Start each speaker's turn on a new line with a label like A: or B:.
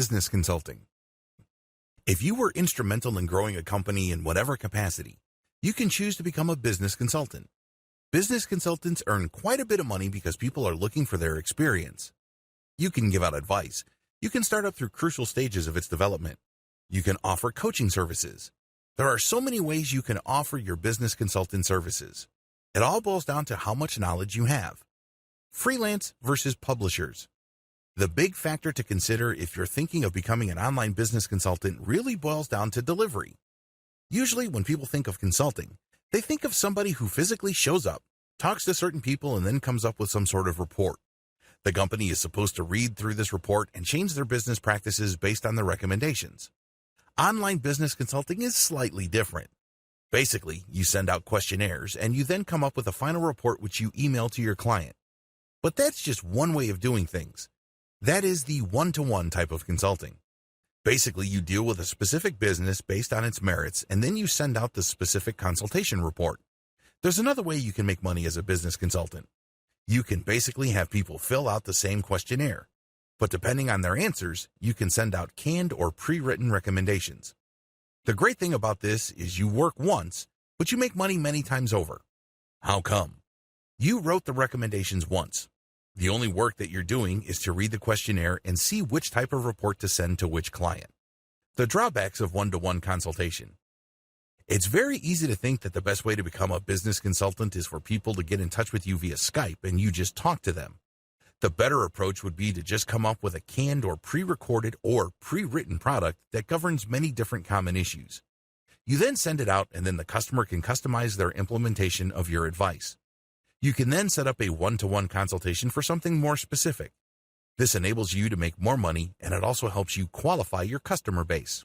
A: Business consulting. If you were instrumental in growing a company in whatever capacity, you can choose to become a business consultant. Business consultants earn quite a bit of money because people are looking for their experience. You can give out advice. You can start up through crucial stages of its development. You can offer coaching services. There are so many ways you can offer your business consultant services. It all boils down to how much knowledge you have. Freelance versus publishers. The big factor to consider if you're thinking of becoming an online business consultant really boils down to delivery. Usually when people think of consulting, they think of somebody who physically shows up, talks to certain people, and then comes up with some sort of report. The company is supposed to read through this report and change their business practices based on the recommendations. Online business consulting is slightly different. Basically, you send out questionnaires and you then come up with a final report which you email to your client. But that's just one way of doing things. That is the one-to-one type of consulting. Basically, you deal with a specific business based on its merits, and then you send out the specific consultation report. There's another way you can make money as a business consultant. You can basically have people fill out the same questionnaire, but depending on their answers, you can send out canned or pre-written recommendations. The great thing about this is you work once, but you make money many times over. How come? You wrote the recommendations once. The only work that you're doing is to read the questionnaire and see which type of report to send to which client. The drawbacks of one-to-one consultation. It's very easy to think that the best way to become a business consultant is for people to get in touch with you via Skype and you just talk to them. The better approach would be to just come up with a canned or pre-recorded or pre-written product that governs many different common issues. You then send it out and then the customer can customize their implementation of your advice. You can then set up a one-to-one consultation for something more specific. This enables you to make more money and it also helps you qualify your customer base.